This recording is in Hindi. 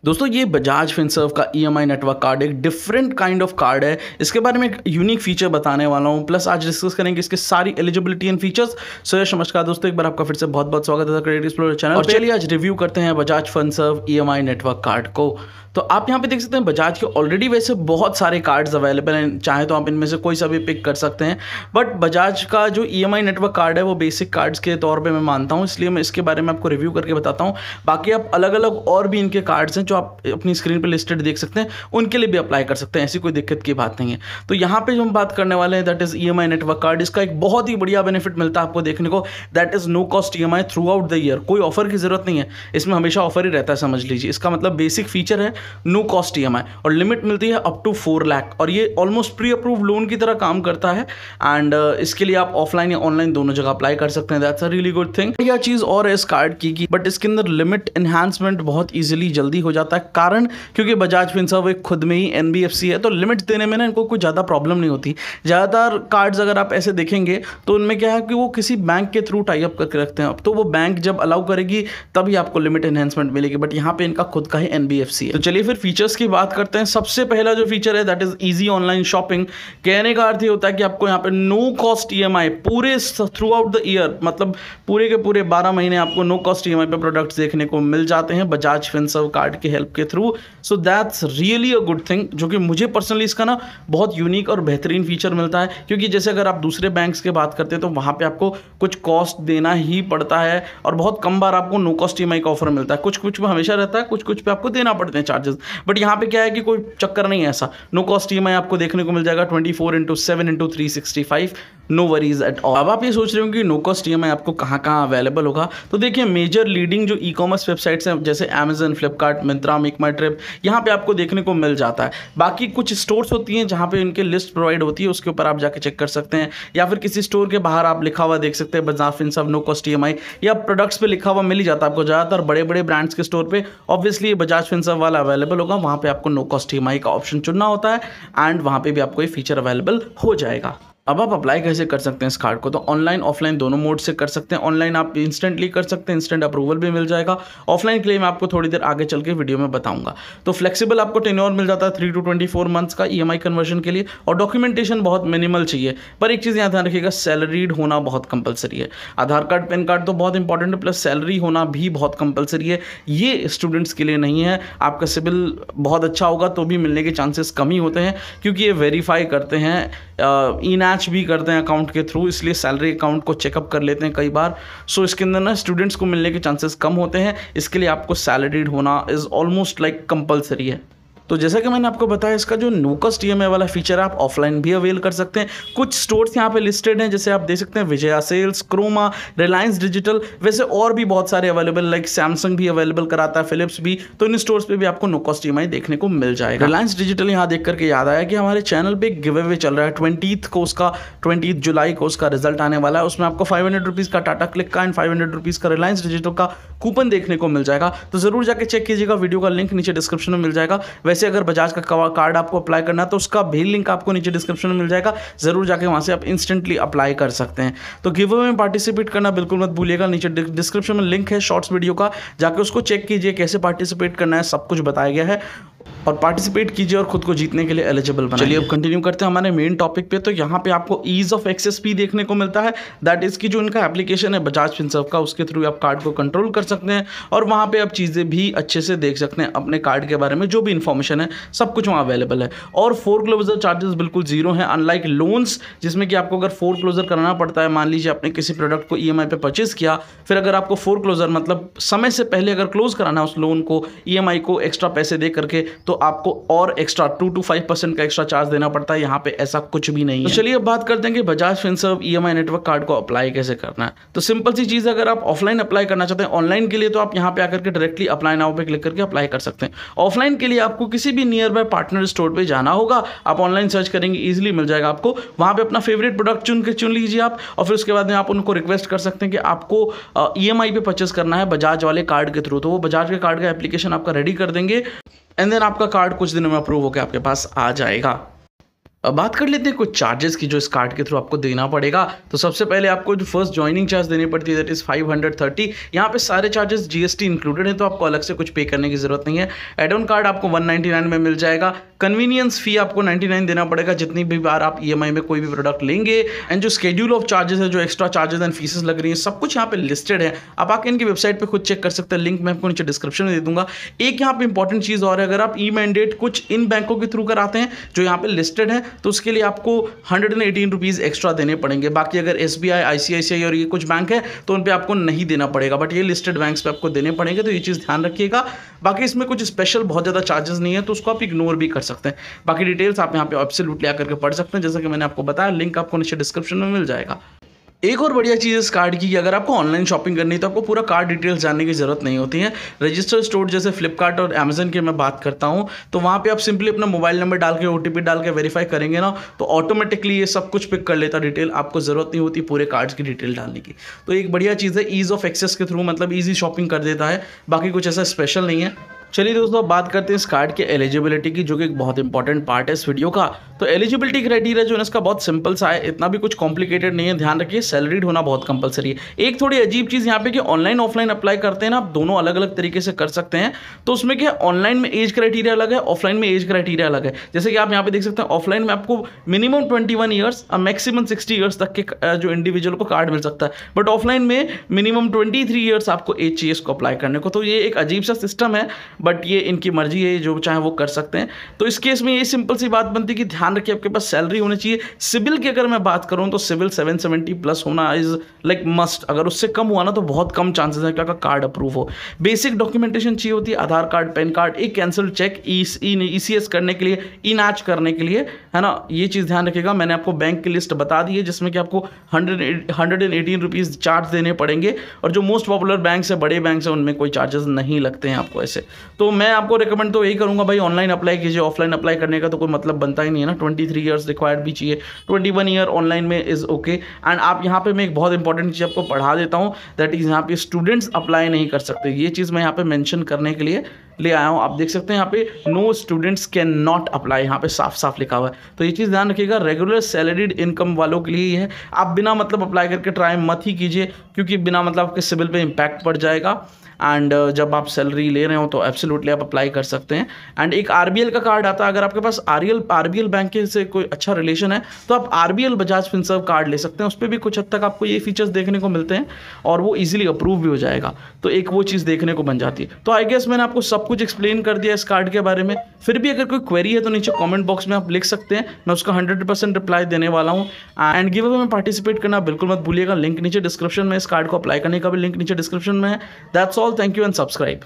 दोस्तों ये बजाज फिनसर्व का ईएमआई नेटवर्क कार्ड एक डिफरेंट काइंड ऑफ कार्ड है। इसके बारे में एक यूनिक फीचर बताने वाला हूँ, प्लस आज डिस्कस करेंगे इसके सारी एलिजिबिलिटी एंड फीचर्स। सो नमस्कार दोस्तों, एक बार आपका फिर से बहुत बहुत स्वागत है क्रेडिट एक्सप्लोरर चैनल। और चलिए आज रिव्यू करते हैं Bajaj Finserv EMI network card को। तो आप यहाँ पे देख सकते हैं बजाज के ऑलरेडी वैसे बहुत सारे कार्ड्स अवेलेबल हैं, चाहे तो आप इनमें से कोई सा भी पिक कर सकते हैं। बट बजाज का जो ईएमआई नेटवर्क कार्ड है वो बेसिक कार्ड्स के तौर पे मैं मानता हूँ, इसलिए मैं इसके बारे में आपको रिव्यू करके बताता हूँ। बाकी आप अलग अलग और भी इनके कार्ड्स हैं जो आप अपनी स्क्रीन पर लिस्टेड देख सकते हैं, उनके लिए भी अप्लाई कर सकते हैं, ऐसी कोई दिक्कत की बात नहीं है। तो यहाँ पे जो हम बात करने वाले हैं that is EMI network card. इसका एक बहुत ही बढ़िया बेनिफिट मिलता है आपको देखने को, that is no cost EMI throughout the year. कोई ऑफर की जरूरत नहीं है, इसमें हमेशा ऑफर ही रहता है, समझ लीजिए। इसका मतलब बेसिक फीचर है नो कॉस्ट ईएमआई और लिमिट मिलती है अप टू 4 लाख, और ये ऑलमोस्ट प्री अप्रूव लोन की तरह काम करता है। एंड इसके लिए आप ऑफलाइन या ऑनलाइन दोनों जगह अप्लाई कर सकते हैं। That's a really good thing. यह चीज और है इस कार्ड की बट इसके अंदर लिमिट एनहांसमेंट बहुत इजीली जल्दी हो जाता है, कारण क्योंकि बजाज फिनसर्व एक खुद में ही एनबीएफसी है, तो लिमिट देने में ना इनको कोई ज़्यादा प्रॉब्लम नहीं होती। ज़्यादातर कार्ड्स अगर आप ऐसे देखेंगे तो उनमें क्या है कि वो किसी बैंक के थ्रू टाई अप करके रखते हैं, अब तो वो बैंक जब अलाउ करेगी तभी आपको लिमिट एनहांसमेंट मिलेगी, बट यहाँ पे इनका खुद का ही एनबीएफसी है। तो चलिए फिर फीचर्स की बात करते हैं। सबसे पहला जो फीचर है that is easy online shopping. कहने का अर्थ ये होता है कि आपको यहाँ पे नो कॉस्ट ईएमआई पूरे थ्रू आउट द ईयर, मतलब पूरे के पूरे 12 महीने आपको नो कॉस्ट ईएमआई पे प्रोडक्ट्स देखने को मिल जाते हैं बजाज फिनसर्व कार्ड की हेल्प के through. So that's really a good thing, जो कि मुझे पर्सनली इसका ना बहुत यूनिक और बेहतरीन फीचर मिलता है। क्योंकि जैसे अगर आप दूसरे बैंक्स की बात करते हैं तो वहाँ पे आपको कुछ कॉस्ट देना ही पड़ता है, और बहुत कम बार आपको नो कॉस्ट ईएमआई का ऑफर मिलता है। कुछ कुछ पे हमेशा रहता है, कुछ कुछ पे आपको देना पड़ते हैं चार्जेस। बट यहाँ पे क्या है कि कोई चक्कर नहीं है ऐसा, नो कॉस्ट ईएमआई आपको देखने को मिल जाएगा 24/7/365, नो वरीज एट ऑल। अब आप ये सोच रहे हो कि नो कॉस्ट ईएमआई आपको कहाँ कहाँ अवेलेबल होगा, तो देखिए मेजर लीडिंग जो ई कॉमर्स वेबसाइट्स हैं जैसे अमेजन, फ्लिपकार्ट, मिंत्रा, मेक माई ट्रिप, यहाँ पे आपको देखने को मिल जाता है। बाकी कुछ स्टोर्स होती हैं जहाँ पे इनके लिस्ट प्रोवाइड होती है, उसके ऊपर आप जाके चेक कर सकते हैं, या फिर किसी स्टोर के बाहर आप लिखा हुआ देख सकते हैं Bajaj Finserv no cost EMI, या प्रोडक्ट्स पे लिखा हुआ मिल ही जाता है आपको। ज़्यादातर बड़े बड़े ब्रांड्स के स्टोर पे ऑब्वियसली बजाज फिनसर्व वाला अवेलेबल होगा, वहाँ पे आपको नो कॉस्ट ईएमआई का ऑप्शन चुनना होता है एंड वहाँ पे भी आपको ये फीचर अवेलेबल हो जाएगा। अब आप अप्लाई कैसे कर सकते हैं इस कार्ड को, तो ऑनलाइन ऑफलाइन दोनों मोड से कर सकते हैं। ऑनलाइन आप इंस्टेंटली कर सकते हैं, इंस्टेंट अप्रूवल भी मिल जाएगा। ऑफलाइन के लिए मैं आपको थोड़ी देर आगे चल के वीडियो में बताऊंगा। तो फ्लेक्सिबल आपको टेन्योर मिल जाता है 3 to 24 मंथ्स का ईएमआई कन्वर्जन के लिए, और डॉक्यूमेंटेशन बहुत मिनिमल चाहिए। पर एक चीज़ यहाँ ध्यान रखिएगा, सैलरीड होना बहुत कंपलसरी है। आधार कार्ड, पैन कार्ड तो बहुत इंपॉर्टेंट है, प्लस सैलरी होना भी बहुत कंपलसरी है। ये स्टूडेंट्स के लिए नहीं है। आपका सिविल बहुत अच्छा होगा तो भी मिलने के चांसेस कम ही होते हैं, क्योंकि ये वेरीफाई करते हैं, ई-नैच भी करते हैं अकाउंट के थ्रू, इसलिए सैलरी अकाउंट को चेकअप कर लेते हैं कई बार। सो इसके अंदर ना स्टूडेंट्स को मिलने के चांसेस कम होते हैं, इसके लिए आपको सैलरीड होना इज़ ऑलमोस्ट लाइक कंपलसरी है। तो जैसा कि मैंने आपको बताया, इसका जो नो कॉस्ट ईएमआई वाला फीचर है आप ऑफलाइन भी अवेल कर सकते हैं। कुछ स्टोर्स यहाँ पे लिस्टेड हैं, जैसे आप देख सकते हैं विजया सेल्स, क्रोमा, रिलायंस डिजिटल, वैसे और भी बहुत सारे अवेलेबल, लाइक सैमसंग भी अवेलेबल कराता है, फिलिप्स भी। तो इन स्टोर्स पे भी आपको नो कॉस्ट ईएमआई देखने को मिल जाएगा। रिलायंस डिजिटल यहाँ देख करके याद आया कि हमारे चैनल पे गिव अवे चल रहा है 20 जुलाई को उसका रिजल्ट आने वाला है। उसमें आपको 500 रुपीज़ का टाटा क्लिक का एंड 500 रुपीज़ का रिलायंस डिजिटल का कूपन देखने को मिल जाएगा। तो जरूर जाके चेक कीजिएगा, वीडियो का लिंक नीचे डिस्क्रिप्शन में मिल जाएगा। वैसे अगर बजाज का कार्ड आपको अप्लाई करना है तो उसका भी लिंक आपको नीचे डिस्क्रिप्शन में मिल जाएगा, जरूर जाके वहां से आप इंस्टेंटली अप्लाई कर सकते हैं। तो गिव अवे में पार्टिसिपेट करना बिल्कुल मत भूलिएगा, नीचे डिस्क्रिप्शन में लिंक है शॉर्ट्स वीडियो का, जाके उसको चेक कीजिए, कैसे पार्टिसिपेट करना है सब कुछ बताया गया है, और पार्टिसिपेट कीजिए और खुद को जीतने के लिए एलिजिबल बनाइए। चलिए अब कंटिन्यू करते हैं हमारे मेन टॉपिक पे। तो यहाँ पे आपको ईज ऑफ एक्सेस भी देखने को मिलता है, दैट इज की जो इनका एप्लीकेशन है बजाज फिनसर्व का, उसके थ्रू आप कार्ड को कंट्रोल कर सकते हैं, और वहाँ पे आप चीज़ें भी अच्छे से देख सकते हैं। अपने कार्ड के बारे में जो भी इन्फॉर्मेशन है सब कुछ वहाँ अवेलेबल है, और फोरक्लोजर चार्जेस बिल्कुल जीरो हैं, अनलाइक लोन्स जिसमें कि आपको अगर फोरक्लोजर कराना पड़ता है। मान लीजिए आपने किसी प्रोडक्ट को ईएमआई पे परचेज किया, फिर अगर आपको फोरक्लोजर मतलब समय से पहले अगर क्लोज कराना है उस लोन को, ईएमआई को एक्स्ट्रा पैसे दे करके, तो आपको और एक्स्ट्रा 2 to 5% का एक्स्ट्रा चार्ज देना पड़ता है। यहाँ पे ऐसा कुछ भी नहीं है। तो चलिए अब बात करते हैं कि Bajaj Finserv EMI network card को अप्लाई कैसे करना है। तो सिंपल सी चीज़, अगर आप ऑफलाइन अप्लाई करना चाहते हैं, ऑनलाइन के लिए तो आप यहाँ पे आकर के डायरेक्टली अप्लाई नाउ पे क्लिक करके अप्लाई कर सकते हैं। ऑफलाइन के लिए आपको किसी भी नियर बाय पार्टनर स्टोर पे जाना होगा, आप ऑनलाइन सर्च करेंगे ईजिली मिल जाएगा आपको। वहाँ पे अपना फेवरेट प्रोडक्ट चुन लीजिए आप, और फिर उसके बाद में आप उनको रिक्वेस्ट कर सकते हैं कि आपको ईएमआई पे परचेस करना है बजाज वाले कार्ड के थ्रू। तो वो बजाज के कार्ड का एप्लीकेशन आपका रेडी कर देंगे, एंड देन आपका कार्ड कुछ दिनों में अप्रूव होकर आपके पास आ जाएगा। अब बात कर लेते हैं कुछ चार्जेस की जो इस कार्ड के थ्रू आपको देना पड़ेगा। तो सबसे पहले आपको जो फर्स्ट ज्वाइनिंग चार्ज देनी पड़ती है दैट इज़ 530। यहाँ पे सारे चार्जेस जीएसटी इंक्लूडेड है, तो आपको अलग से कुछ पे करने की ज़रूरत नहीं है। एड ऑन कार्ड आपको 199 में मिल जाएगा। कन्वीनियंस फी आपको 99 देना पड़ेगा जितनी भी बार आप ईएमआई में कोई भी प्रोडक्ट लेंगे। एंड जो शेड्यूल ऑफ चार्जेस है, जो एक्स्ट्रा चार्जेस एंड फीसेस लग रही है, सब कुछ यहाँ पे लिस्टेड है। आप आके इनकी वेबसाइट पे खुद चेक कर सकते हैं, लिंक मैं आपको नीचे डिस्क्रिप्शन में दे दूंगा। एक यहाँ पे इंपॉर्टेंट चीज़ और है, अगर आप ई मैंडेट कुछ इन बैंकों के थ्रू कराते हैं जो यहाँ पे लिस्टेड है, तो उसके लिए आपको 118 रुपीज़ एक्स्ट्रा देने पड़ेंगे। बाकी अगर एसबीआई, आईसीआईसीआई और ये कुछ बैंक है तो उन पे आपको नहीं देना पड़ेगा, बट ये लिस्टेड बैंक्स पे आपको देने पड़ेंगे, तो ये चीज़ ध्यान रखिएगा। बाकी इसमें कुछ स्पेशल बहुत ज़्यादा चार्जेस नहीं है, तो उसको आप इग्नोर भी कर सकते हैं। बाकी डिटेल्स आप यहाँ पे एब्सोल्युटली आकर के पढ़ सकते हैं, जैसा कि मैंने आपको बताया, लिंक आपको नीचे डिस्क्रिप्शन में मिल जाएगा। एक और बढ़िया चीज़ इस कार्ड की कि अगर आपको ऑनलाइन शॉपिंग करनी है तो आपको पूरा कार्ड डिटेल्स जानने की ज़रूरत नहीं होती है। रजिस्टर्ड स्टोर जैसे फ्लिपकार्ट और अमेजन की मैं बात करता हूँ, तो वहाँ पे आप सिंपली अपना मोबाइल नंबर डाल के ओटीपी डाल के वेरीफाई करेंगे ना, तो ऑटोमेटिकली ये सब कुछ पिक कर लेता डिटेल। आपको ज़रूरत नहीं होती पूरे कार्ड्स की डिटेल डालने की। तो एक बढ़िया चीज़ है, ईज़ ऑफ एक्सेस के थ्रू, मतलब ईजी शॉपिंग कर देता है। बाकी कुछ ऐसा स्पेशल नहीं है। चलिए दोस्तों, अब बात करते हैं इस कार्ड के एलिजिबिलिटी की, जो कि एक बहुत इंपॉर्टेंट पार्ट है इस वीडियो का। तो एलिजिबिलिटी क्राइटेरिया जो है इसका बहुत सिंपल सा है, इतना भी कुछ कॉम्प्लिकेटेड नहीं है। ध्यान रखिए, सैलरीड होना बहुत कंपलसरी है। एक थोड़ी अजीब चीज़ यहाँ पे कि ऑनलाइन ऑफलाइन अप्लाई करते हैं ना, आप दोनों अलग अलग तरीके से कर सकते हैं। तो उसमें क्या, ऑनलाइन में एज क्राइटेरिया अलग है, ऑफलाइन में एज क्राइटेरिया अलग है। जैसे कि आप यहाँ पे देख सकते हैं, ऑफलाइन में आपको मिनिमम 21 ईयर्स और मैक्सिमम 60 ईयर्स तक के जो इंडिविजुअल को कार्ड मिल सकता है, बट ऑफलाइन में मिनिमम 23 ईयर्स आपको एज चाहिए इसको अप्लाई करने को। तो ये एक अजीब सा सिस्टम है, बट ये इनकी मर्जी है, जो चाहे वो कर सकते हैं। तो इस केस में ये सिंपल सी बात बनती है कि ध्यान रखिए आपके पास सैलरी होनी चाहिए। सिविल की अगर मैं बात करूं तो सिविल 770 प्लस होना इज लाइक मस्ट। अगर उससे कम हुआ ना तो बहुत कम चांसेस है कि आपका कार्ड अप्रूव हो। बेसिक डॉक्यूमेंटेशन चाहिए होती है, आधार कार्ड, पैन कार्ड, एक कैंसिल चेक, ईसीएस करने के लिए, ई नाच करने के लिए, है ना। ये चीज़ ध्यान रखिएगा। मैंने आपको बैंक की लिस्ट बता दी है जिसमें कि आपको 118 रुपीज़ चार्ज देने पड़ेंगे, और जो मोस्ट पॉपुलर बैंक है, बड़े बैंक है, उनमें कोई चार्जेस नहीं लगते हैं आपको ऐसे। तो मैं आपको रिकमेंड तो यही करूंगा भाई, ऑनलाइन अप्लाई कीजिए। ऑफलाइन अप्लाई करने का तो कोई मतलब बनता ही नहीं है ना। 23 ईयर्स रिक्वायर्ड भी चाहिए, 21 ईयर ऑनलाइन में इज़ ओके। एंड आप यहाँ पे मैं एक बहुत इंपॉर्टेंट चीज़ आपको पढ़ा देता हूँ, दैट इज़ यहाँ पे स्टूडेंट्स अप्लाई नहीं कर सकते। ये चीज़ मैं यहाँ पे मेंशन करने के लिए ले आया हूँ। आप देख सकते हैं यहाँ पे no students can not apply, यहाँ पे साफ साफ लिखा हुआ है। तो ये चीज़ ध्यान रखिएगा, रेगुलर सैलरीड इनकम वालों के लिए ही है। आप बिना मतलब अप्लाई करके ट्राई मत ही कीजिए, क्योंकि बिना मतलब आपके सिविल पे इम्पैक्ट पड़ जाएगा। एंड जब आप सैलरी ले रहे हो तो एब्सोल्युटली आप अप्लाई कर सकते हैं। एंड एक आरबीएल का कार्ड आता है, अगर आपके पास आरबीएल बैंक के से कोई अच्छा रिलेशन है तो आप आरबीएल बजाज फिनसर्व कार्ड ले सकते हैं। उस पर भी कुछ हद तक आपको ये फीचर्स देखने को मिलते हैं और वो इजीली अप्रूव भी हो जाएगा। तो एक वो चीज़ देखने को बन जाती है। तो आई गेस मैंने आपको सब कुछ एक्सप्लेन कर दिया इस कार्ड के बारे में। फिर भी अगर कोई क्वेरी है तो नीचे कमेंट बॉक्स में आप लिख सकते हैं, मैं उसका 100% रिप्लाई देने वाला हूँ। एंड गिव अवे में पार्टिसिपेट करना बिल्कुल मत भूलिएगा। लिंक नीचे डिस्क्रिप्शन में, इस कार्ड को अप्लाई करने का भी लिंक नीचे डिस्क्रिप्शन में है। That's all, thank you and subscribe.